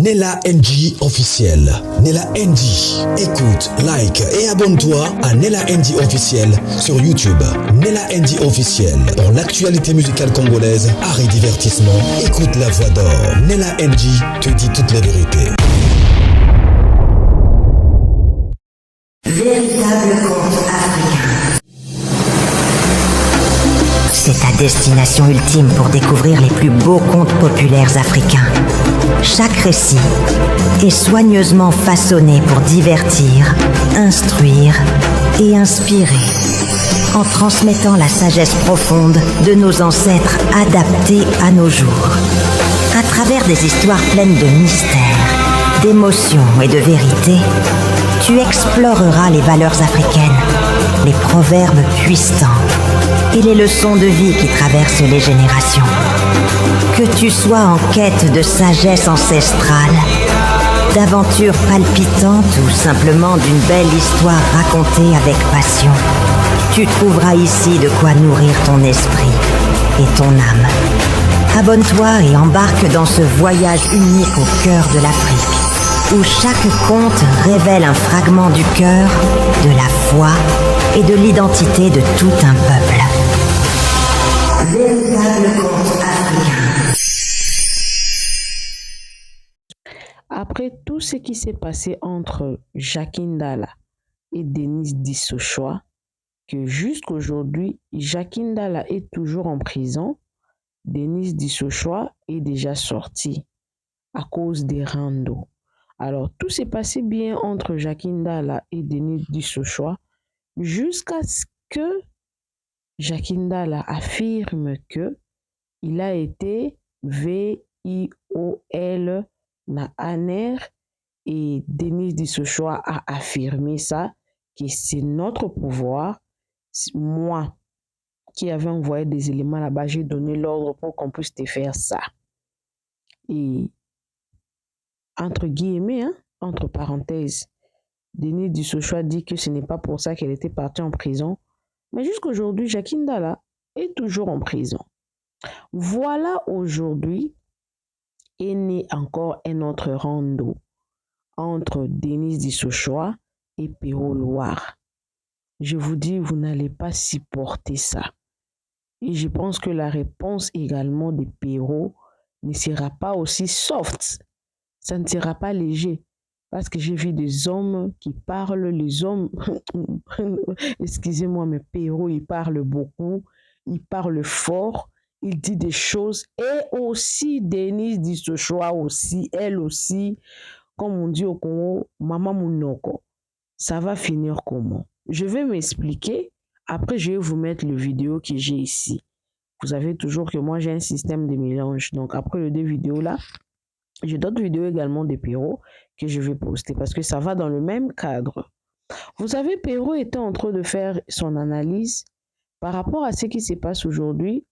Nella NG officiel. Nella NG. Écoute, like et abonne-toi à Nella NG officiel sur YouTube. Nella NG officiel. Pour l'actualité musicale congolaise, art et divertissement, écoute la voix d'or. Nella NG te dit toute la vérité. Véritable conte africain. C'est ta destination ultime pour découvrir les plus beaux contes populaires africains. Chaque récit est soigneusement façonné pour divertir, instruire et inspirer, en transmettant la sagesse profonde de nos ancêtres adaptée à nos jours. À travers des histoires pleines de mystères, d'émotions et de vérité, tu exploreras les valeurs africaines, les proverbes puissants et les leçons de vie qui traversent les générations. Que tu sois en quête de sagesse ancestrale, d'aventures palpitantes ou simplement d'une belle histoire racontée avec passion, tu trouveras ici de quoi nourrir ton esprit et ton âme. Abonne-toi et embarque dans ce voyage unique au cœur de l'Afrique, où chaque conte révèle un fragment du cœur, de la foi et de l'identité de tout un peuple. Véritable conte africain. Après tout ce qui s'est passé entre Jacques Ndala et Denis Dissochoa, que jusqu'aujourd'hui, Jacques Ndala est toujours en prison, Denis Dissochoa est déjà sorti à cause des randos. Alors, tout s'est passé bien entre Jacques Ndala et Denis Dissochoa jusqu'à ce que Jacques Ndala affirme que il a été VIOL na ANER et Denis Dissochoa a affirmé ça, que c'est notre pouvoir. Moi, qui avais envoyé des éléments là-bas, j'ai donné l'ordre pour qu'on puisse te faire ça. Et entre guillemets, entre parenthèses, Denis Dissochoa dit que ce n'est pas pour ça qu'elle était partie en prison. Mais jusqu'aujourd'hui, Jacques Ndala est toujours en prison. Voilà aujourd'hui est né encore un autre rando entre Denis Dissochoa et Péro Loire. Je vous dis, vous n'allez pas supporter ça. Et je pense que la réponse également de Péro ne sera pas aussi soft. Ça ne sera pas léger. Parce que j'ai vu des hommes qui parlent, les hommes, excusez-moi, mais Péro, il parle beaucoup, il parle fort, il dit des choses. Et aussi, Denis Dissochoa aussi, elle aussi, comme on dit au Congo, Maman Mounoko. Ça va finir comment? Je vais m'expliquer. Après, je vais vous mettre le vidéo que j'ai ici. Vous savez toujours que moi, j'ai un système de mélange. Donc, après les deux vidéos là, j'ai d'autres vidéos également de Péro que je vais poster parce que ça va dans le même cadre. Vous savez, Péro était en train de faire son analyse par rapport à ce qui se passe aujourd'hui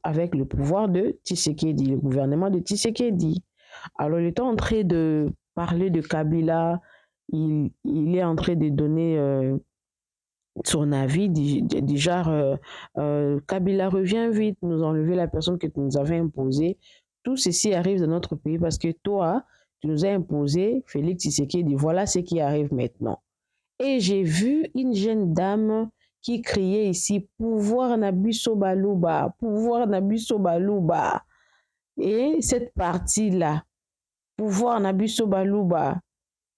avec le pouvoir de Tshisekedi, le gouvernement de Tshisekedi. Alors, il était en train de parler de Kabila, il est en train de donner son avis, déjà, Kabila revient vite, nous enlever la personne que tu nous avais imposée. Tout ceci arrive dans notre pays parce que toi, tu nous as imposé, Félix Tshisekedi, voilà ce qui arrive maintenant. Et j'ai vu une jeune dame qui criait ici, pouvoir Nabiso Balouba, pouvoir Nabiso Balouba. Et cette partie-là, pouvoir Nabiso Balouba,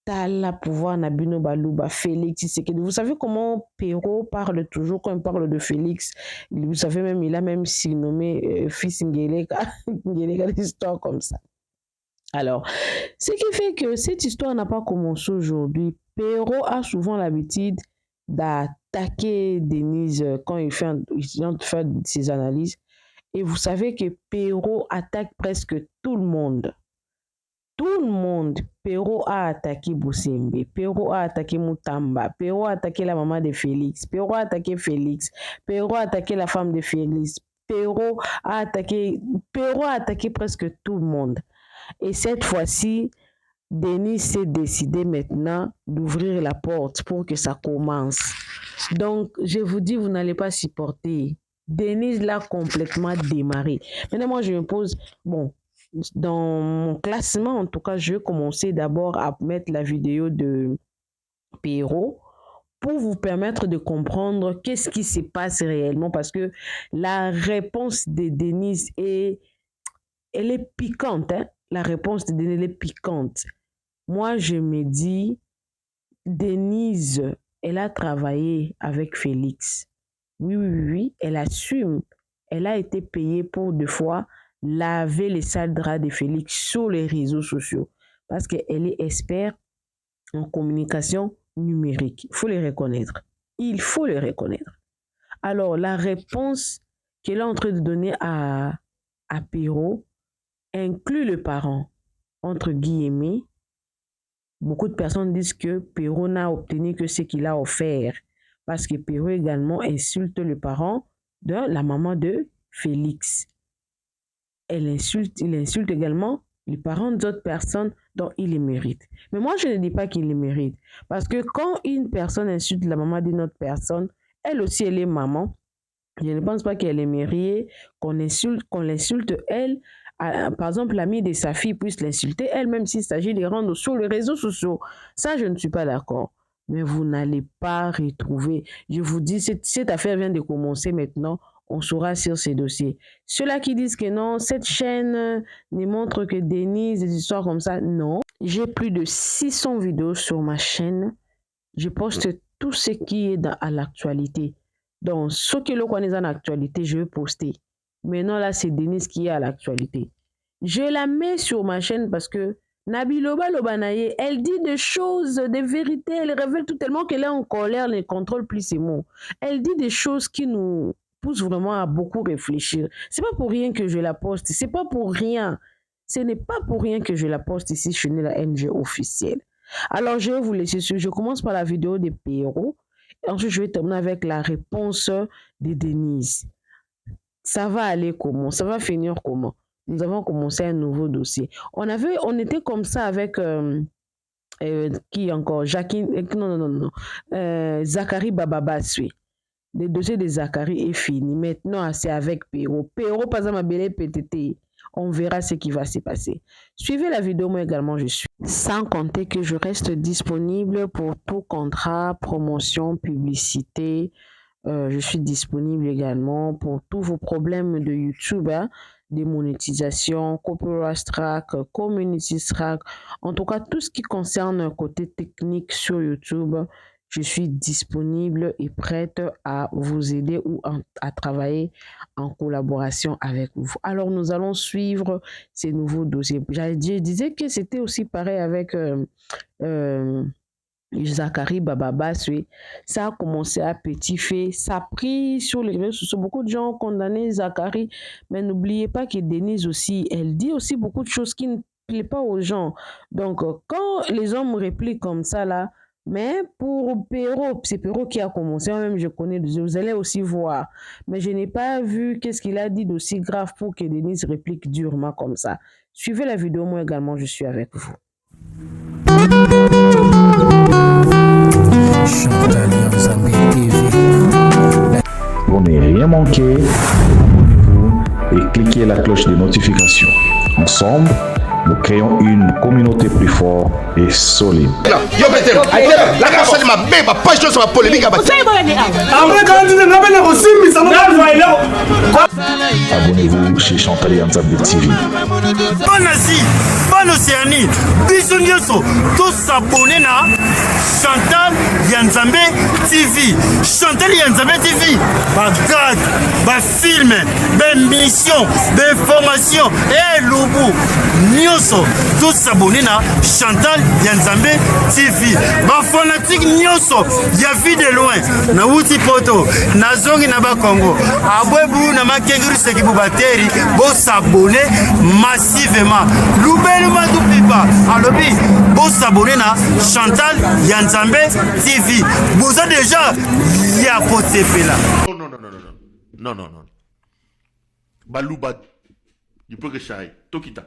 Tala, pouvoir Nabino Balouba, Félix Tshisekedi. Vous savez comment Péro parle toujours quand il parle de Félix? Vous savez même, il a même surnommé fils Ngeleka, Ngeleka, des histoires comme ça. Alors, ce qui fait que cette histoire n'a pas commencé aujourd'hui. Péro a souvent l'habitude d'attaquer Denise quand il fait ses analyses. Et vous savez que Péro attaque presque tout le monde. Tout le monde. Péro a attaqué Boussembe, Péro a attaqué Moutamba, Péro a attaqué la maman de Félix, Péro a attaqué Félix, Péro a attaqué la femme de Félix, Péro a attaqué presque tout le monde. Et cette fois-ci, Denis s'est décidé maintenant d'ouvrir la porte pour que ça commence. Donc, je vous dis, vous n'allez pas supporter. Denis l'a complètement démarré. Maintenant, moi, je me pose, bon, dans mon classement, en tout cas, je vais commencer d'abord à mettre la vidéo de Perrault pour vous permettre de comprendre qu'est-ce qui se passe réellement, parce que la réponse de Denise elle est piquante, hein? La réponse de Denise, elle est piquante. Moi, je me dis, Denise, elle a travaillé avec Félix. Oui, oui, oui, oui, elle assume. Elle a été payée pour deux fois laver les sales draps de Félix sur les réseaux sociaux parce qu'elle est experte en communication numérique. Il faut les reconnaître. Il faut les reconnaître. Alors, la réponse qu'elle est en train de donner à Perrault inclut le parent, entre guillemets. Beaucoup de personnes disent que Perrault n'a obtenu que ce qu'il a offert parce que Perrault également insulte le parent de la maman de Félix. Il insulte également les parents d'autres personnes dont il les mérite. Mais moi, je ne dis pas qu'il les mérite. Parce que quand une personne insulte la maman d'une autre personne, elle aussi, elle est maman. Je ne pense pas qu'elle aimerait qu'on l'insulte elle. Par exemple, l'amie de sa fille puisse l'insulter elle, même s'il s'agit de rendre sur les réseaux sociaux. Ça, je ne suis pas d'accord. Mais vous n'allez pas retrouver. Je vous dis, cette affaire vient de commencer maintenant. On saura sur ces dossiers. Ceux-là qui disent que non, cette chaîne ne montre que Denise, des histoires comme ça, non. J'ai plus de 600 vidéos sur ma chaîne. Je poste tout ce qui est à l'actualité. Donc, ce que l'on connaît en actualité, je vais poster. Maintenant, là, c'est Denise qui est à l'actualité. Je la mets sur ma chaîne parce que Nabiloba Lobanaye, elle dit des choses, des vérités, elle révèle tout tellement qu'elle est en colère, elle ne contrôle plus ses mots. Elle dit des choses qui nous poussent vraiment à beaucoup réfléchir. C'est pas pour rien que je la poste, c'est pas pour rien. Ce n'est pas pour rien que je la poste ici chez la NG officielle. Alors, je vais vous laisser sur. Je commence par la vidéo de Perrault. Ensuite, je vais terminer avec la réponse de Denise. Ça va aller comment? Ça va finir comment? Nous avons commencé un nouveau dossier. On était comme ça avec qui encore? Jacqueline, non. Zachary Bababasui. Le dossier de Zachary est fini. Maintenant, c'est avec Perrault. Perrault, pas à belle PTT. On verra ce qui va se passer. Suivez la vidéo, moi également, je suis. Sans compter que je reste disponible pour tout contrat, promotion, publicité. Je suis disponible également pour tous vos problèmes de YouTube, hein, démonétisation, copyright strike, community strike. En tout cas, tout ce qui concerne un côté technique sur YouTube, je suis disponible et prête à vous aider ou à travailler en collaboration avec vous. Alors, nous allons suivre ces nouveaux dossiers. Je disais que c'était aussi pareil avec Zachary Bababasui. Ça a commencé à petit fait, ça a pris sur les réseaux sociaux. Beaucoup de gens ont condamné Zachary, mais n'oubliez pas que Denise aussi, elle dit aussi beaucoup de choses qui ne plaisent pas aux gens. Donc, quand les hommes répliquent comme ça là, mais pour Perrault, c'est Perrault qui a commencé, moi-même je connais, vous allez aussi voir. Mais je n'ai pas vu qu'est-ce qu'il a dit d'aussi grave pour que Denise réplique durement comme ça. Suivez la vidéo, moi également je suis avec vous. Pour ne rien manquer, et cliquez la cloche de notification. Ensemble, nous créons une communauté plus forte et solide. Abonnez-vous chez Chantal Yanzambe TV. Bonne Asie, bonne Océanie, bisous nyonso, tous s'abonner na Chantal Yanzambe TV. Chantal Yanzambe TV, bagad, film, mission, information, et loubou, nyonso, tous s'abonner na Chantal Yanzambe TV. Ba fanatique nyonso, ya vie de loin, na wuti poto, na zongi na ba Congo, abwebu na makenguru sekibu bateri, bo s'abonner massivement. Loubelu Madoupipa, alobi, bo s'abonner na Chantal Yanzambe TV. Vous avez déjà ya poté là. Non. Balouba, du peu que Chai, Tokita.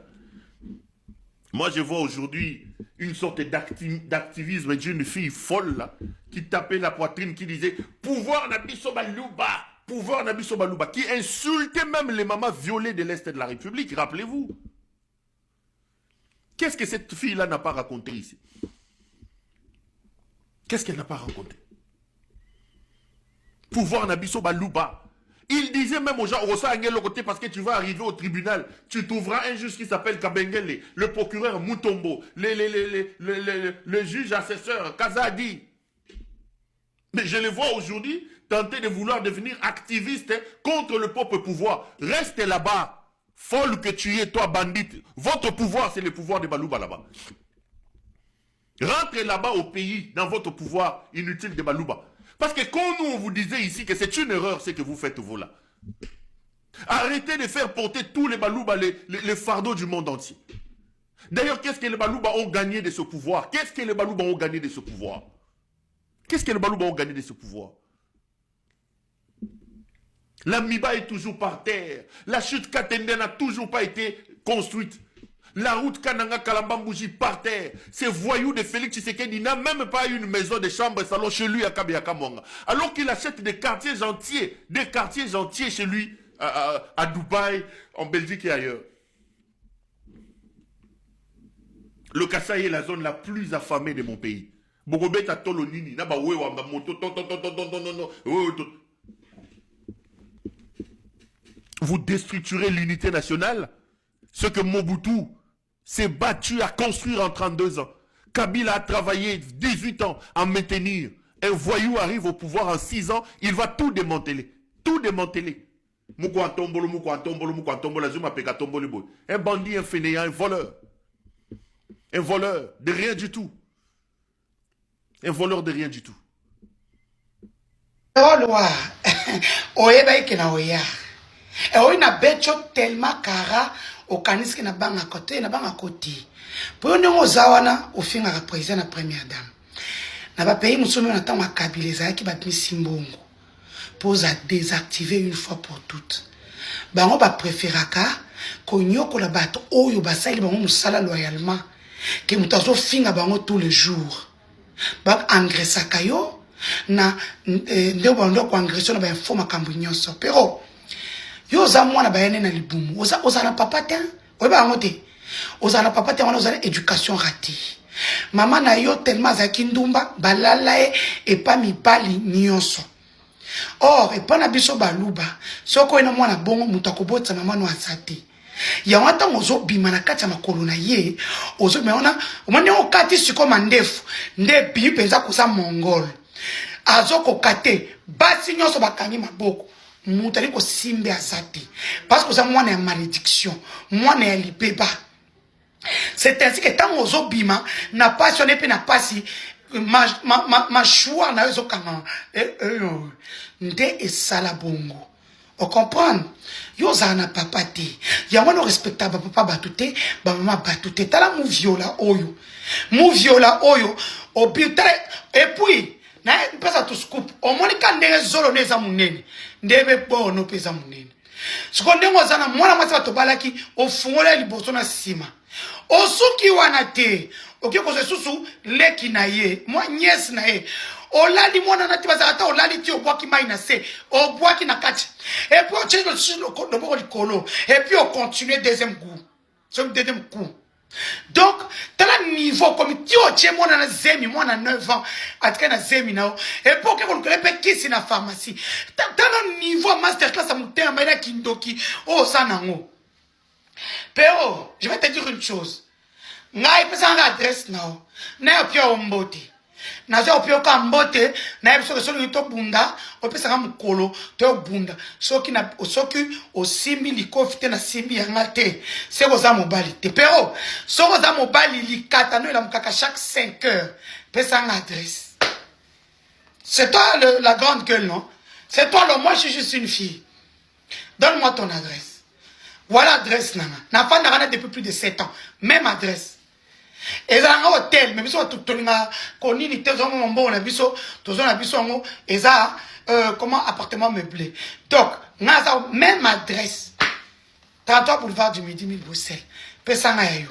Moi, je vois aujourd'hui une sorte d'activisme d'une fille folle là, qui tapait la poitrine, qui disait pouvoir Nabiso Balouba, qui insultait même les mamans violées de l'Est de la République, rappelez-vous. Qu'est-ce que cette fille-là n'a pas raconté ici? Qu'est-ce qu'elle n'a pas raconté? Pouvoir Nabiso Balouba. Il disait même aux gens, parce que tu vas arriver au tribunal, tu trouveras un juge qui s'appelle Kabengele, le procureur Moutombo, le juge assesseur Kazadi. Mais je les vois aujourd'hui tenter de vouloir devenir activistes contre le propre pouvoir. Reste là-bas, folle que tu es, toi bandite. Votre pouvoir, c'est le pouvoir de Balouba là-bas. Rentrez là-bas au pays, dans votre pouvoir inutile de Balouba. Parce que quand nous, on vous disait ici que c'est une erreur, ce que vous faites, vous là. Arrêtez de faire porter tous les Balouba, les fardeaux du monde entier. D'ailleurs, qu'est-ce que les Balouba ont gagné de ce pouvoir? Qu'est-ce que les Balouba ont gagné de ce pouvoir? Qu'est-ce que les Balouba ont gagné de ce pouvoir? La Miba est toujours par terre. La chute Katende n'a toujours pas été construite. La route Kananga Kalambambouji par terre. Ces voyous de Félix Tshisekedi n'a même pas une maison de chambre salon chez lui à Kabiaka Monga. Alors qu'il achète des quartiers entiers chez lui à Dubaï, en Belgique et ailleurs. Le Kasaï est la zone la plus affamée de mon pays. Bogobeta Tolonini, Naba Wewamba Moto, vous déstructurez l'unité nationale. Ce que Mobutu s'est battu à construire en 32 ans. Kabila a travaillé 18 ans à maintenir. Un voyou arrive au pouvoir en 6 ans, il va tout démanteler. Tout démanteler. Un bandit, un fainéant, un voleur. Un voleur de rien du tout. Un voleur de rien du tout. Na becho tellement kara okaniski na banga côté na banga côté pour nous zawana ofinga ka président na première dame na ba pays musomi na tanga kabileza ki batmi simbongo pour a désactiver une fois pour toutes bango ba préféraka konyoko la bato oyo basali bango musala loyalement ke mutazo finga bango tous les jours ba engraissa kayo na ndio bando ko engraisser na ba informa kambu nyonso pero yo za mwana bayene na libumu oza na papa te oyeba yango te oza na papa te wana oza na éducation ratée mama na yo tellement azalaki ndumba balala ye epa mibali nyonso or epa na biso baluba soko oyena mwana bongo moto akobotisa mama no aza te yango ntango ozobima na kati ya makolo na ye ozobima omoni okati sikoyo mandefu nde biyu mpenza koza mongole azokoka te basi nyonso bakangi maboko moutali ko simbe azati parce que ça moi na malédiction moi na libeba c'est ainsi que tant aux bima na passionné pe na pasi ma choix na zo kanga nde esala bongo on comprend yo za na papa te ya mwana respectable papa batute ba mama batute tala mu viola oyo obitare et puis na pesa to scoop o monika ndenge zolo neza munene ndebe bono pesa munene sikonde ngozana mwana mwasa to balaki ofungola liboso na sima osuki wana te okiko sesusu leki na ye moi nyes na ye olali mwana na tibaza ata olali ti obwaki mai na se obwaki na kati et puis on change le boko likolo et puis on continue deuxième coup donc, dans le niveau, comme tu as mon na zemi, moi na 9 ans, à na zemi nao, et pour que vous connaissez qui c'est la pharmacie. Dans le niveau masterclass, ça m'a dit à kindoki, oh ça nango. Pero, je vais te dire une chose. N'a pas ça adresse nao, n'a pas ombote. N'a pas opio mbote, n'a pas so to bunda, opesa ka mukolo, to bunda. Soki o simbi likofite na simbi yangate, c'est za mobali te. Pero, soko za mobali likata no la mukaka chaque 5 heures. Pesa adresse. C'est toi la grande gueule, non? C'est toi le moi je suis juste une fille. Donne-moi ton adresse. Voilà l'adresse nana. Na fa na depuis plus de 7 ans, même adresse. Et dans un hôtel, mais biso tout tolinga konini te zo mombo na biso, tozo na biso ngo eza comment appartement meublé. Donc, naza même adresse. 33 boulevard du Midi 1000 Bruxelles. Pesanga yo.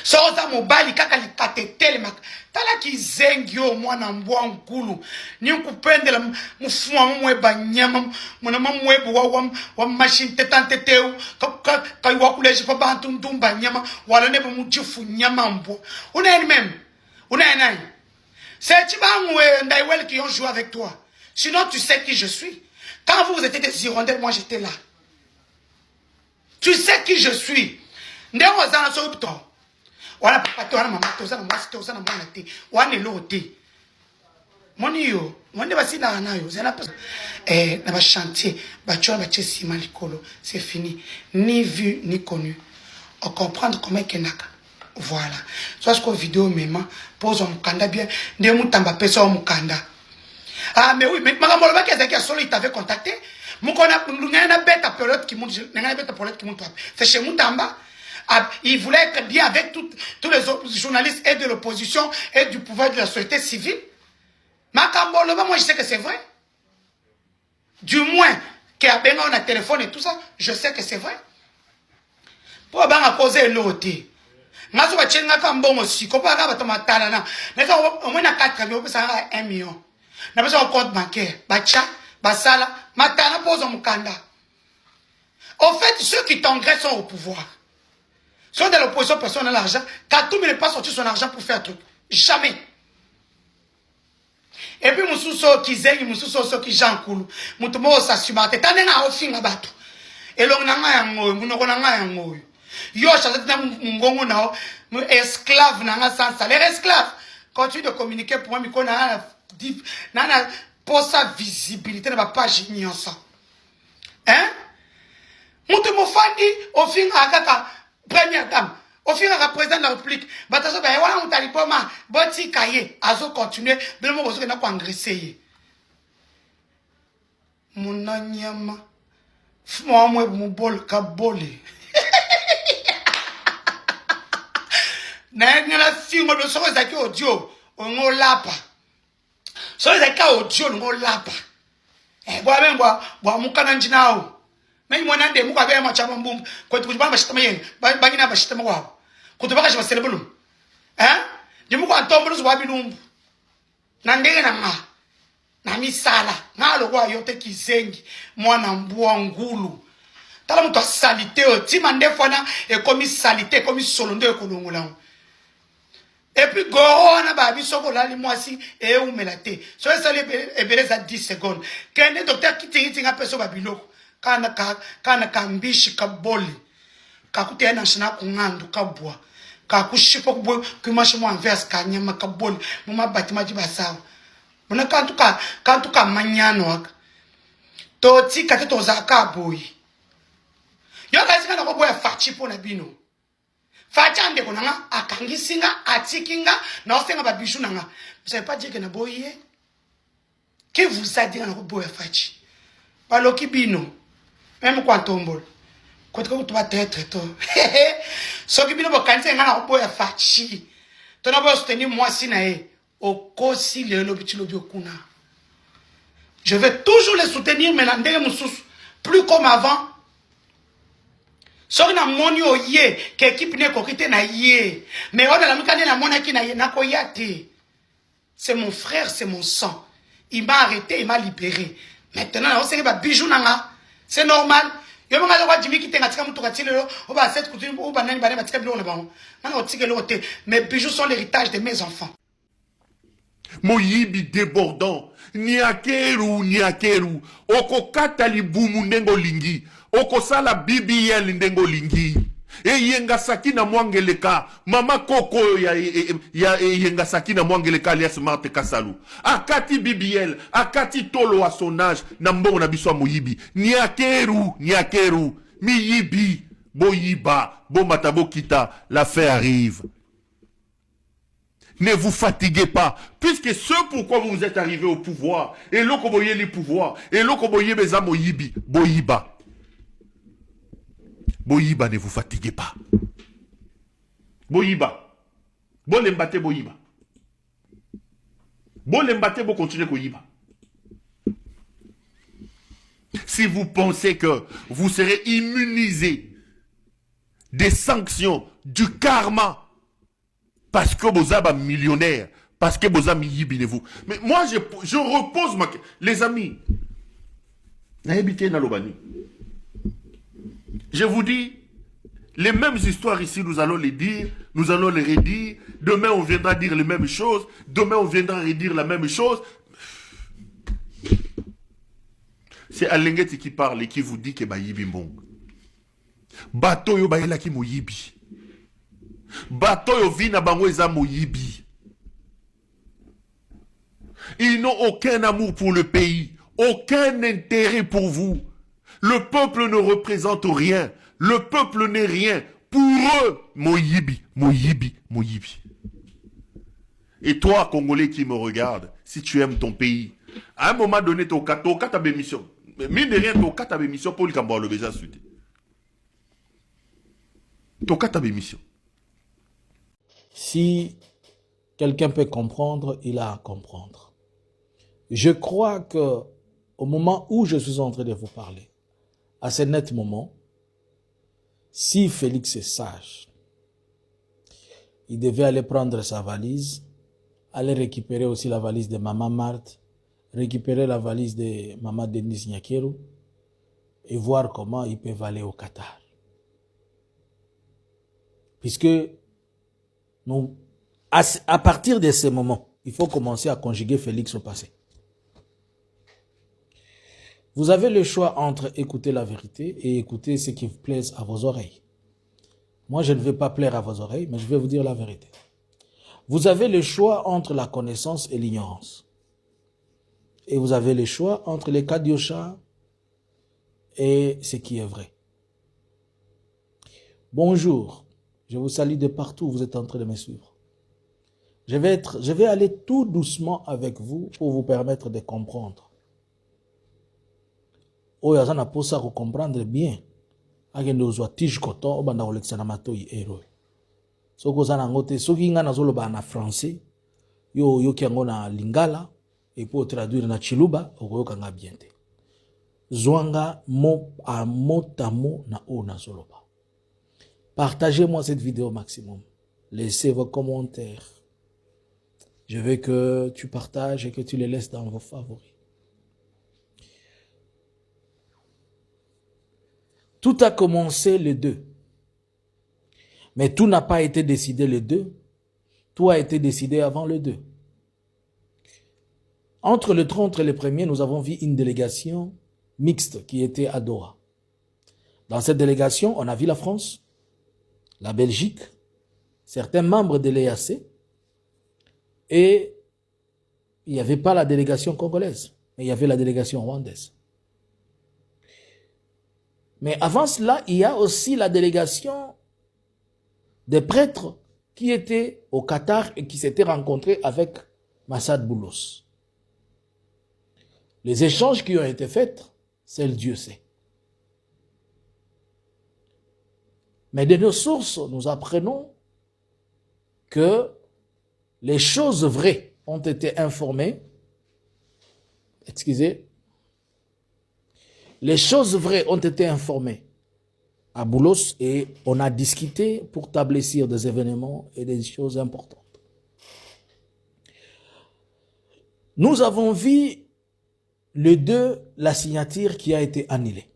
soza mobali kaka likatetele mak tala kizengi yo mwana mbwa nkulu ni kupendela mfuma mweba nyama mwana mwebo wa machine tetanteteu ka wakuleji pa bantu ndumba nyama wala ne mujifu nyama mbo una même una nani c'est Tibangwe Ndaiwel qui ont joué avec toi sinon tu sais qui je suis quand vous étiez des hirondelles moi j'étais là tu sais qui je suis ndemo zana so upto wana papa to wana mama to zana mwasi to zana mwana te wana lo te moni yo mwende basi na nayo zana na ba chantier ba chona ba chesi malikolo c'est fini ni vu ni connu on comprendre comment kenaka voilà soit ce que vidéo même pose on mukanda bien nde mutamba pesa on mukanda ah mais oui mais makamolo ba keza ki solo il t'avait contacté mukona ngana beta pelote qui monte ngana beta pelote qui monte c'est chez mutamba. Il voulait être bien avec tous les autres journalistes et de l'opposition et du pouvoir de la société civile. Makamboloba, moi je sais que c'est vrai. Du moins, qu'il y a bien un téléphone et tout ça, je sais que c'est vrai. Pour bien causer l'autre. Nga so bachenga ka mbongo siko pa ka batoma talana. Na so au moins na 4 millions ça 1 million. Na besoin de compte bancaire. Bacha, basala, matana pose mukanda. En fait, ceux qui t'engraissent sont au pouvoir. Ceux de l'opposition, personne n'a l'argent. Katoum n'est pas sorti son argent pour faire un truc. Jamais. Et puis, Moussousso qui zègue, Moussousso qui j'encoule. Moutomo s'assume. T'as n'a offert un bateau. Et l'on n'a pas un mot. Nous n'avons pas un mot. Yo, chaque fois que esclave n'a sans salaire. Esclave. Continue de communiquer pour moi, mais qu'on a pour sa visibilité, n'a pas génial ça. Hein? Moutomo Fandi, au fin, à Kaka. Première dame, au fur et à mesure président de la République, batazo ba wala mutalipoma, boti kaye, azo continuer, belo mo na ko engraisser. Munanyama. Fmo mwe mu bol ka bolé. Na ngala film do so za ki audio, ngo lapa. So za ka audio ngo lapa. Bwa bemba, bwa mukana njinao. Mais moi nande muka be ma chama mbum ko tu ba bashitama yen ba ngina bashitama wa ko to baka shi baselebulum hein je muko antombo zo wabilumbu nande na misala ngalo kwa yote kizengi mwana mbua ngulu tala muto salité o tima ndefona e komi salité komi solondo e kolongola et puis gorona ba bisoko lali mwasi e umelate so ça e beleza 10 secondes kene docteur kititi nga peso ba biloko kana kambishi kaboli kakute na shina kungandu kabwa kakushipa kubwe kumashi mu anvers kanyama kaboli mu mabati majiba sawa muna kantuka manyano aka to tika to zaka boy yo kazi kana ko boya fachi pona bino fachi ande konanga akangisinga atikinga na osenga ba bijou nanga vous savez pas dire que na boye que vous a dit na ko boya fachi baloki bino même quand tombol quand tu vas être to so ki bino bokanise ngana ko boya fachi to na bo soutenir moi si na e au kosi le lobitilo biokuna je vais toujours les soutenir mais ndenge mususu plus comme avant so na moni o ye que équipe ne ko kite na ye mais on a la mukane na mona ki na ye na ko yate c'est mon frère c'est mon sang il m'a arrêté il m'a libéré maintenant on sait ba bijou nanga c'est normal. Yo manga kwa Jimmy ki tenga tika mutu katile lo, o ba set coutume o ba nani ba ne ba tika bilo na bango. Nana o tika lo te, mes bijoux sont l'héritage de mes enfants. Moyibi débordant, niakeru, oko katali bumu ndengo lingi, oko sala BBL ndengo lingi. E yengasaki na mwangeleka, mama koko ya yengasaki na mwangeleka alias Marthe Kasalu. Akati BBL, akati tolo à son âge, na mbongo na biswa moyibi. Niakeru, miyibi, boyiba, bomatabo kita, l'affaire arrive. Ne vous fatiguez pas, puisque ce pourquoi vous êtes arrivé au pouvoir, et l'okoboye les pouvoirs, et l'okoboye beza moyibi, boyiba. Boyiba, ne vous fatiguez pas. Boyiba. Bolembate boyiba. Bolembate bo continuez koyiba. Si vous pensez que vous serez immunisé des sanctions, du karma, parce que vous êtes millionnaire, parce que vous êtes millionnaire. Mais moi, je repose ma question. Les amis, je vous dis, les mêmes histoires ici, nous allons les dire, nous allons les redire. Demain, on viendra dire les mêmes choses. Demain, on viendra redire la même chose. C'est Alengeti qui parle et qui vous dit que Bayibi Mbong. Bato yo bayela ki moyibi. Bato yo vina bango eza moyibi. Ils n'ont aucun amour pour le pays, aucun intérêt pour vous. Le peuple ne représente rien. Le peuple n'est rien. Pour eux, moyibi, moyibi, moyibi. Et toi, Congolais qui me regarde, si tu aimes ton pays, à un moment donné, tu as ta bémission. Mine de rien, tu as ta bémission pour le Cambodge, le déjà suite. Tu as ta bémission. Si quelqu'un peut comprendre, il a à comprendre. Je crois que au moment où je suis en train de vous parler, à ce net moment, si Félix est sage, il devait aller prendre sa valise, aller récupérer aussi la valise de Maman Marthe, récupérer la valise de Maman Denise Nyakeru et voir comment ils peuvent aller au Qatar. Puisque nous, à partir de ce moment, il faut commencer à conjuguer Félix au passé. Vous avez le choix entre écouter la vérité et écouter ce qui vous plaise à vos oreilles. Moi, je ne vais pas plaire à vos oreilles, mais je vais vous dire la vérité. Vous avez le choix entre la connaissance et l'ignorance. Et vous avez le choix entre les Kadiocha et ce qui est vrai. Bonjour, je vous salue de partout où vous êtes en train de me suivre. Je vais aller tout doucement avec vous pour vous permettre de comprendre. Oyo azana posa ko comprendre bien. Agende ozwa tige coton obanda kolekisa na matoi ero. Soko zana ngote soki nga nazoloba na français yo yoki yango na lingala et pour traduire na chiluba okoyoka nga bien te. Zwanga mot à mot na o nazoloba. Partagez-moi cette vidéo au maximum. Laissez vos commentaires. Je veux que tu partages et que tu les laisses dans vos favoris. Tout a commencé le 2. Mais tout n'a pas été décidé le 2. Tout a été décidé avant le 2. Entre le 30 et le 1er, nous avons vu une délégation mixte qui était à Doha. Dans cette délégation, on a vu la France, la Belgique, certains membres de l'EAC, et il n'y avait pas la délégation congolaise, mais il y avait la délégation rwandaise. Mais avant cela, il y a aussi la délégation des prêtres qui étaient au Qatar et qui s'étaient rencontrés avec Massad Boulos. Les échanges qui ont été faits, seul Dieu sait. Mais de nos sources, nous apprenons que les choses vraies ont été informées. Les choses vraies ont été informées à Boulos et on a discuté pour établir des événements et des choses importantes. Nous avons vu le 2, la signature qui a été annulée.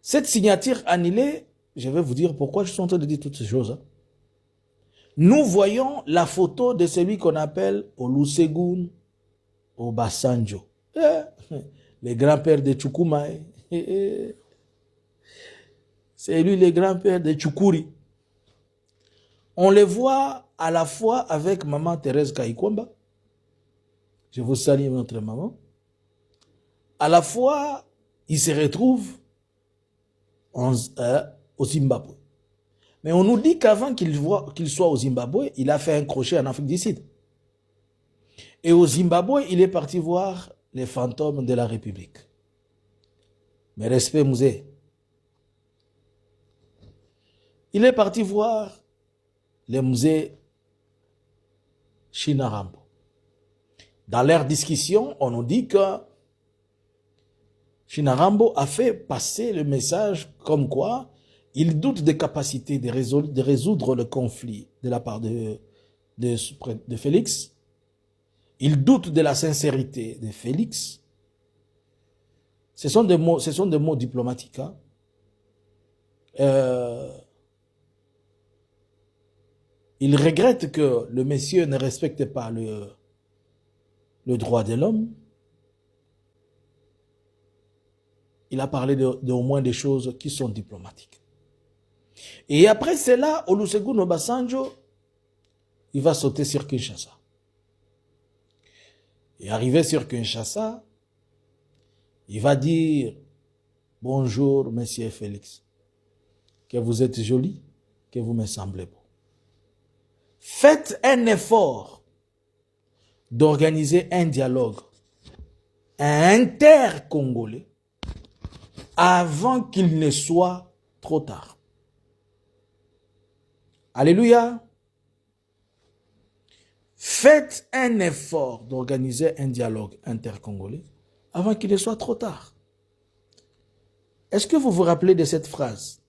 Cette signature annulée, je vais vous dire pourquoi je suis en train de dire toutes ces choses. Nous voyons la photo de celui qu'on appelle Olusegun Obasanjo. Le grand-père de Chukuma. C'est lui le grand-père de Chukuri. On le voit à la fois avec maman Thérèse Kaikwamba. Je vous salue notre maman. À la fois, il se retrouve au Zimbabwe. Mais on nous dit qu'avant qu'il soit au Zimbabwe, il a fait un crochet en Afrique du Sud. Et au Zimbabwe, il est parti voir les fantômes de la République. Mais respect, musée. Il est parti voir le musée Shinarambo. Dans leur discussion, on nous dit que Shinarambo a fait passer le message comme quoi Il doute des capacités de résoudre le conflit de la part de Félix. Il doute de la sincérité de Félix. Ce sont des mots diplomatiques. Hein. Il regrette que le monsieur ne respecte pas le droit de l'homme. Il a parlé au moins des choses qui sont diplomatiques. Et après cela, Olusegun Obasanjo, il va sauter sur Kinshasa. Et arrivé sur Kinshasa, il va dire « Bonjour, monsieur Félix, que vous êtes joli, que vous me semblez beau. Faites un effort d'organiser un dialogue inter-congolais avant qu'il ne soit trop tard. » Alléluia. Faites un effort d'organiser un dialogue intercongolais avant qu'il ne soit trop tard. Est-ce que vous vous rappelez de cette phrase?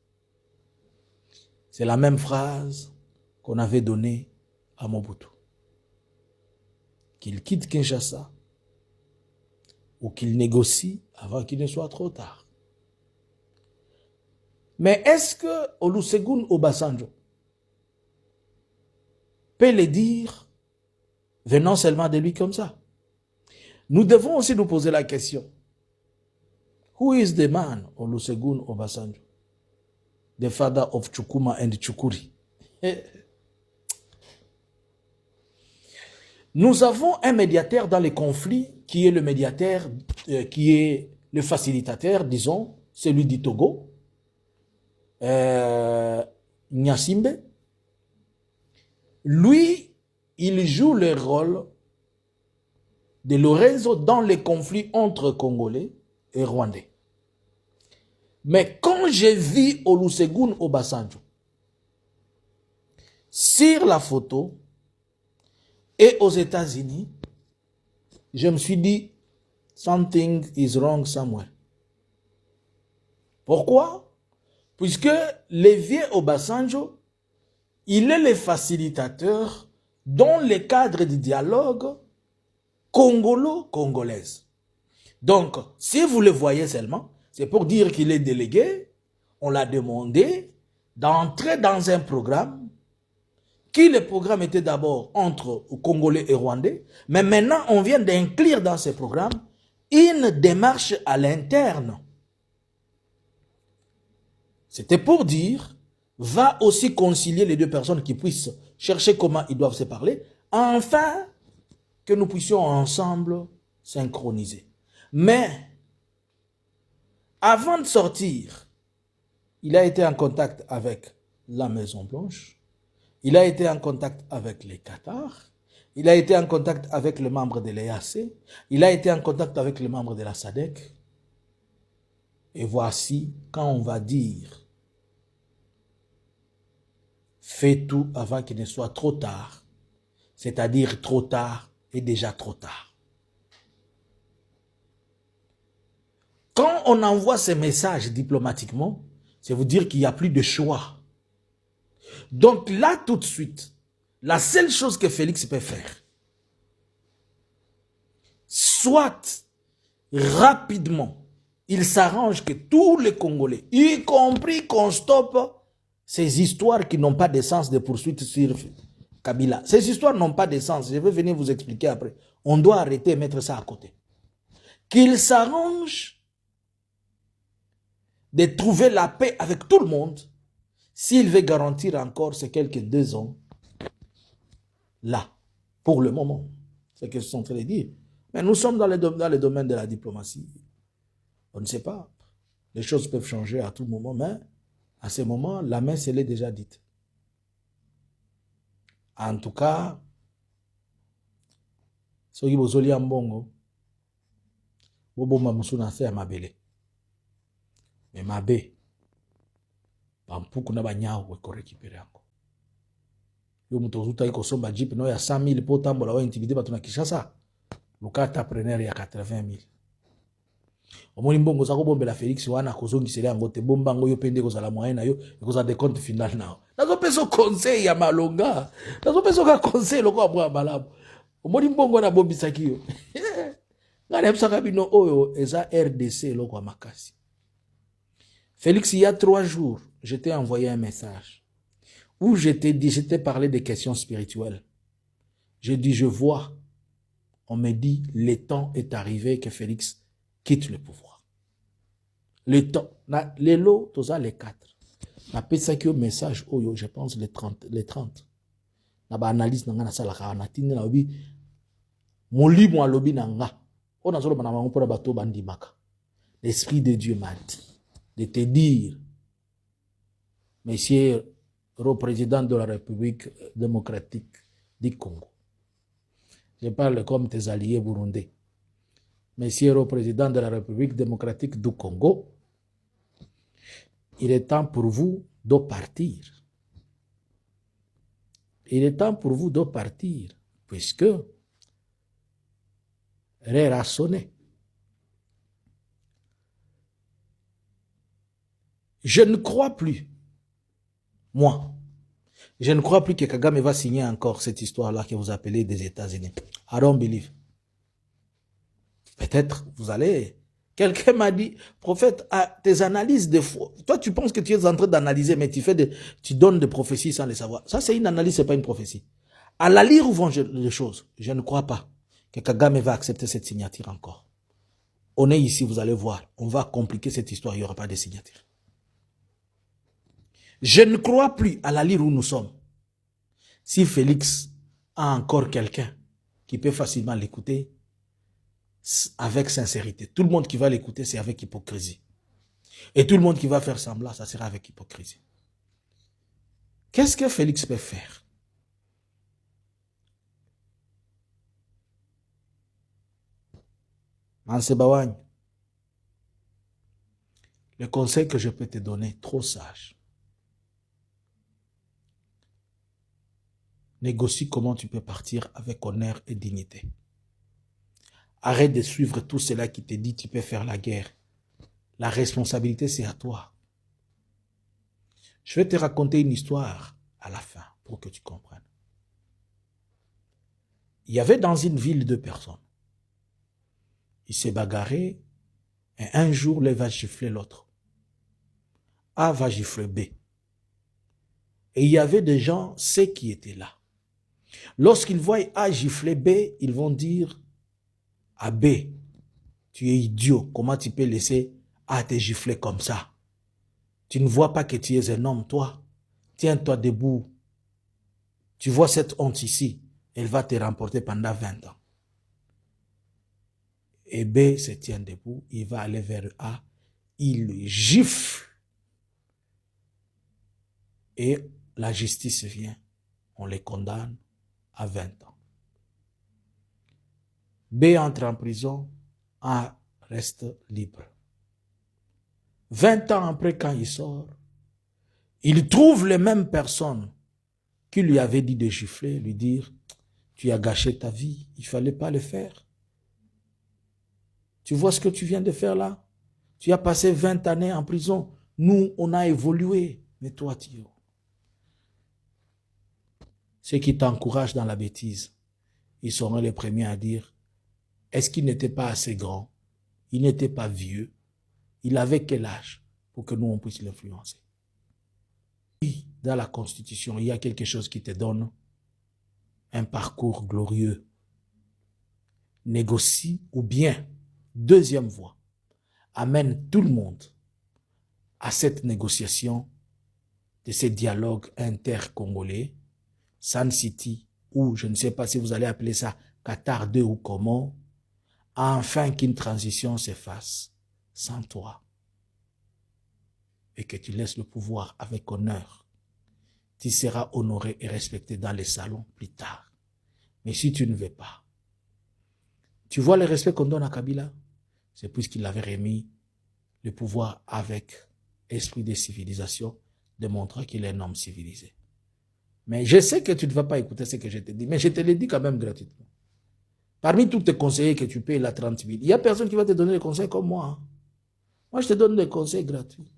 C'est la même phrase qu'on avait donnée à Mobutu. Qu'il quitte Kinshasa ou qu'il négocie avant qu'il ne soit trop tard. Mais est-ce que Olusegun Obasanjo peut le dire venant seulement de lui comme ça? Nous devons aussi nous poser la question. Who is the man, Olusegun Obasanjo? The father of Chukuma and Chukuri. Nous avons un médiateur dans les conflits qui est le médiateur, qui est le facilitateur, disons, celui du Togo, Nyasimbe. Lui, il joue le rôle de Lorenzo dans les conflits entre Congolais et Rwandais. Mais quand j'ai vu Olusegun Obasanjo sur la photo et aux États-Unis, je me suis dit, something is wrong somewhere. Pourquoi? Puisque le vieux Obasanjo, il est le facilitateur dans le cadre du dialogue congolo-congolaise. Donc, si vous le voyez seulement, c'est pour dire qu'il est délégué, on l'a demandé d'entrer dans un programme, qui le programme était d'abord entre Congolais et Rwandais, mais maintenant on vient d'inclure dans ce programme une démarche à l'interne. C'était pour dire, va aussi concilier les deux personnes qui puissent chercher comment ils doivent se parler, afin que nous puissions ensemble synchroniser. Mais, avant de sortir, il a été en contact avec la Maison Blanche, il a été en contact avec les Qatars, il a été en contact avec les membres de l'EAC, il a été en contact avec les membres de la SADC. Et voici quand on va dire, fais tout avant qu'il ne soit trop tard, c'est-à-dire trop tard et déjà trop tard. Quand on envoie ces messages diplomatiquement, c'est vous dire qu'il n'y a plus de choix. Donc là, tout de suite, la seule chose que Félix peut faire, soit rapidement, il s'arrange que tous les Congolais, y compris qu'on stoppe ces histoires qui n'ont pas de sens de poursuite sur Kabila. Ces histoires n'ont pas de sens. Je vais venir vous expliquer après. On doit arrêter et mettre ça à côté. Qu'il s'arrange de trouver la paix avec tout le monde s'il veut garantir encore ces quelques 2 ans là, pour le moment. C'est ce que je suis en train de dire. Mais nous sommes dans le domaine de la diplomatie. On ne sait pas. Les choses peuvent changer à tout moment, mais à ce moment, la messe, elle est déjà dite. En tout cas, soki bozoli ya mbongo, boboma musu na se ya mabele. Mais mabe, bampuku na banyawo weko récupérer yango. Yo muto zuta iko somba jeep no ya 100,000 po tambola wa intimidé bato na Kinshasa. Lukata preneur ya 80,000. omoni mbongo za kobombela Félix wana kozongisela yango te bomba ngo yo pende kozala moyen na yo ekozala de compte final nao nazopesa conseil ya malonga nazopesa ka conseil loko bwa malamu omoni mbongo na bombisaki yo ngana yebisaka bino oyo eza RDC loko makasi. Félix, il y a 3 jours, je t'ai envoyé un message où je t'ai parlé des questions spirituelles. J'ai dit, je vois, on me dit, le temps est arrivé que Félix quitte le pouvoir. Le temps, les lots, tous les 4. Na pesa ki message oyo, je pense les 30. Na ba analyse nanga na sala ka na tindi na obi molimo alobi nanga. On a solo bana mango pour bato bandimaka. L'esprit de Dieu m'a dit de te dire, Monsieur le président de la République démocratique du Congo. Je parle comme tes alliés burundais. Monsieur le président de la République démocratique du Congo, il est temps pour vous de partir. Il est temps pour vous de partir, puisque l'heure a sonné. Je ne crois plus, moi, je ne crois plus que Kagame va signer encore cette histoire-là que vous appelez des États-Unis. I don't believe. Peut-être vous allez... Quelqu'un m'a dit, prophète, tes analyses de foi. Toi, tu penses que tu es en train d'analyser, mais tu donnes des prophéties sans les savoir. Ça, c'est une analyse, c'est pas une prophétie. À la lire où vont les choses, je ne crois pas que Kagame va accepter cette signature encore. On est ici, vous allez voir. On va compliquer cette histoire, il n'y aura pas de signature. Je ne crois plus à la lire où nous sommes. Si Félix a encore quelqu'un qui peut facilement l'écouter, avec sincérité. Tout le monde qui va l'écouter, c'est avec hypocrisie. Et tout le monde qui va faire semblant, ça sera avec hypocrisie. Qu'est-ce que Félix peut faire? Mansebawany, le conseil que je peux te donner, trop sage. Négocie comment tu peux partir avec honneur et dignité. Arrête de suivre tout cela qui te dit tu peux faire la guerre. La responsabilité, c'est à toi. Je vais te raconter une histoire à la fin pour que tu comprennes. Il y avait dans une ville 2 personnes. Ils se bagarraient et un jour, l'un va gifler l'autre. A va gifler B. Et il y avait des gens, C qui étaient là. Lorsqu'ils voient A gifler B, ils vont dire à B, tu es idiot, comment tu peux laisser A te gifler comme ça? Tu ne vois pas que tu es un homme, toi? Tiens-toi debout. Tu vois cette honte ici, elle va te remporter pendant 20 ans. Et B se tient debout, il va aller vers A, il gifle. Et la justice vient, on les condamne à 20 ans. B entre en prison, A reste libre. 20 ans après, quand il sort, il trouve les mêmes personnes qui lui avaient dit de gifler, lui dire, tu as gâché ta vie, il ne fallait pas le faire. Tu vois ce que tu viens de faire là? Tu as passé 20 années en prison. Nous, on a évolué. Mais toi, tu... Ceux qui t'encouragent dans la bêtise, ils seront les premiers à dire, est-ce qu'il n'était pas assez grand? Il n'était pas vieux? Il avait quel âge pour que nous, on puisse l'influencer? Oui, dans la Constitution, il y a quelque chose qui te donne un parcours glorieux. Négocie ou bien, deuxième voie, amène tout le monde à cette négociation de ces dialogues inter-congolais, Sun City, ou je ne sais pas si vous allez appeler ça Qatar 2 ou comment, afin qu'une transition se fasse sans toi. Et que tu laisses le pouvoir avec honneur. Tu seras honoré et respecté dans les salons plus tard. Mais si tu ne veux pas, tu vois le respect qu'on donne à Kabila? C'est puisqu'il avait remis le pouvoir avec esprit de civilisation, démontrant qu'il est un homme civilisé. Mais je sais que tu ne vas pas écouter ce que je te dis, mais je te le dis quand même gratuitement. Parmi tous tes conseillers que tu payes la 30 000, il n'y a personne qui va te donner des conseils comme moi. Hein. Moi, je te donne des conseils gratuits.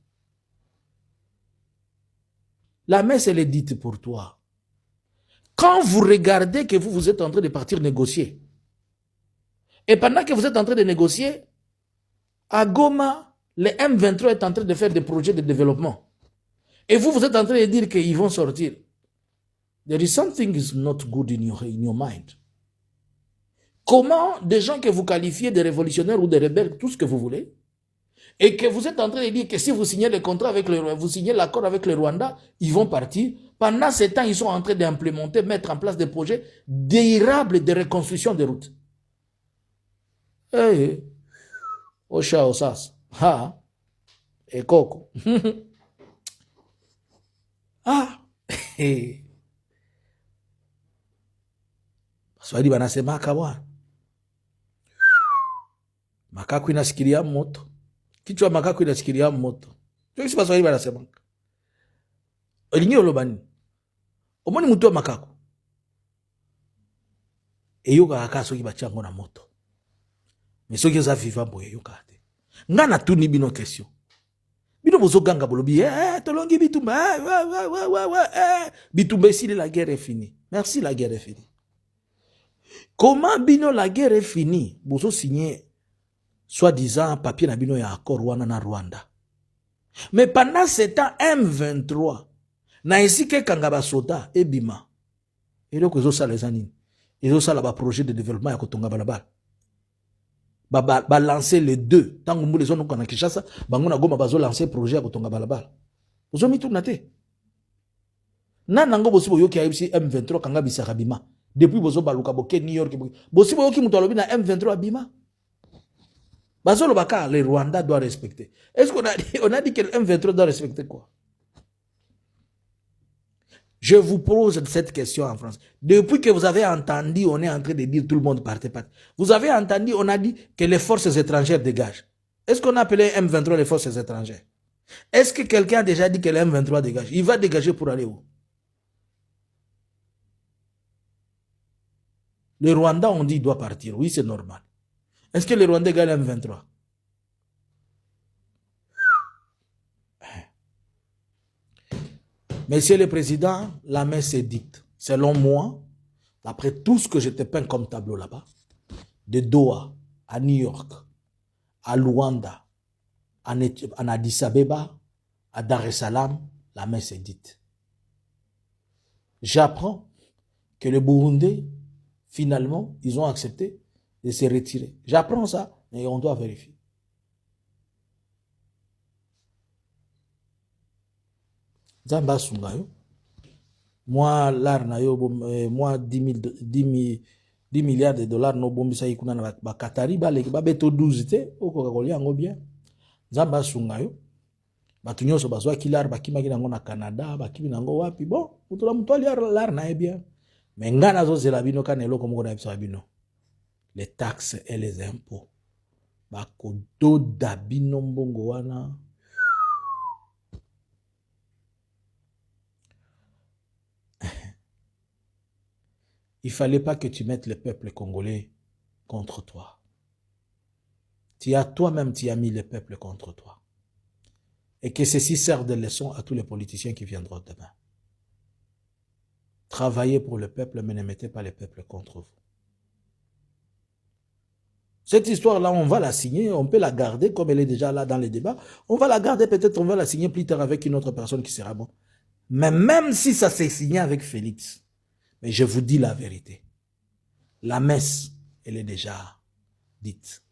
La messe, elle est dite pour toi. Quand vous regardez que vous êtes en train de partir négocier, et pendant que vous êtes en train de négocier, à Goma, le M23 est en train de faire des projets de développement. Et vous êtes en train de dire qu'ils vont sortir. There is something is not good in your mind. Comment des gens que vous qualifiez de révolutionnaires ou de rebelles, tout ce que vous voulez, et que vous êtes en train de dire que si vous signez le contrat avec vous signez l'accord avec le Rwanda, ils vont partir. Pendant ce temps, ils sont en train d'implémenter, mettre en place des projets durables de reconstruction des routes. Hey, Osha Osas, ha, et Coco. Ah, hey. Swahili banasema kawa. Makaku inasikilia moto. Kichwa makaku inasikilia moto. Ndio kisi Swahili banasema. Olingi olobani. Omoni mutu wa makaku. Eyoka akaso ki bachango na moto. Mais soki za vivant boye yoka te. Ngana tuni bino question. Bino bozo ganga bolobi tolongi bitumba. Bitumba ici la guerre est finie. Merci, la guerre est finie. Comment bino la guerre est finie? Bozo signé soi-disant papier na bino ya accord wana na Rwanda. Mais pendant ce temps M23 na esike kangaba soda ebima. Eloko ezo sala ezanini. Ezo sala ba projet de développement ya kotonga balabala. Ba lancer les deux. Tango mbule zo noko na Kinshasa, bango na Goma bazo lancer projet ya kotonga balabala. Bozo mitu na te. Nanango bosi boyoki ayibisi M23 kanga bisaka bima. Depuis bozo baluka boke New York bosi boyoki mutu alobi na M23 bima. Bazo lo baka le Rwanda doit respecter. Est-ce qu'on a dit que le M23 doit respecter quoi? Je vous pose cette question en France. Depuis que vous avez entendu, on est en train de dire tout le monde partez. Vous avez entendu, on a dit que les forces étrangères dégagent. Est-ce qu'on a appelé M23 les forces étrangères? Est-ce que quelqu'un a déjà dit que le M23 dégage? Il va dégager pour aller où? Le Rwanda, on dit, il doit partir. Oui, c'est normal. Est-ce que le Rwanda gagne le M23? Monsieur le Président, la messe est dite. Selon moi, d'après tout ce que je te peins comme tableau là-bas, de Doha à New York, à Luanda, en Addis Abeba, à Dar es Salaam, la messe est dite. J'apprends que les Burundais, finalement, ils ont accepté de se retirer. J'apprends ça, mais on doit vérifier. Zamba Sungayo. Moi, l'art na yo, moi, 10 milliards de dollars, no bombi sa yikuna na bakatari, ba beto 12 te, oko kakoli yango bien. Zamba Sungayo. Batu nyonso bazwa kilar, bakima ki nango na Canada, bakimi nango wapi. Bon, mutola mutuali l'art na bien. Mais ngana zo zela bino kanelo komo na bisa bino. Les taxes et les impôts. Bakodo da bino mbongo wana. Il ne fallait pas que tu mettes le peuple congolais contre toi. Tu as toi-même, tu as mis le peuple contre toi. Et que ceci serve de leçon à tous les politiciens qui viendront demain. Travaillez pour le peuple, mais ne mettez pas le peuple contre vous. Cette histoire-là, on va la signer, on peut la garder comme elle est déjà là dans les débats. On va la garder, peut-être on va la signer plus tard avec une autre personne qui sera bon. Mais même si ça s'est signé avec Félix, mais je vous dis la vérité. La messe, elle est déjà dite.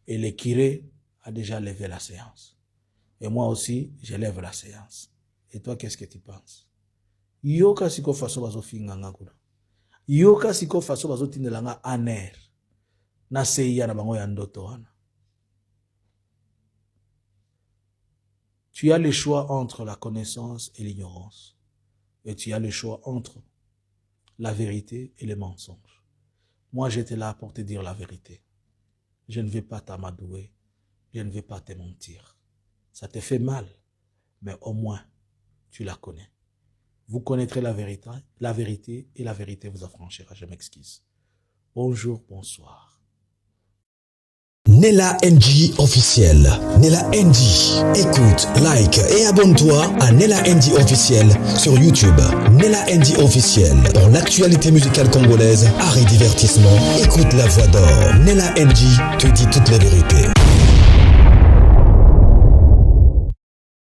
Et le curé a déjà levé la séance. Et moi aussi, je lève la séance. Et toi, qu'est-ce que tu penses? Yoka siko faso bazo finganga kuna. Yoka siko faso bazo tindelanga aner. Na seiya na bango ya ndoto wana. Tu as le choix entre la connaissance et l'ignorance. Et tu as le choix entre la vérité et les mensonges. Moi, j'étais là pour te dire la vérité. Je ne vais pas t'amadouer. Je ne vais pas te mentir. Ça te fait mal, mais au moins, tu la connais. Vous connaîtrez la vérité et la vérité vous affranchira. Je m'excuse. Bonjour, bonsoir. Nella NG officiel. Nella NG. Écoute, like et abonne-toi à Nella NG officiel sur YouTube. Nella NG officiel. Pour l'actualité musicale congolaise, art et divertissement, écoute la voix d'or. Nella NG te dit toutes les vérités.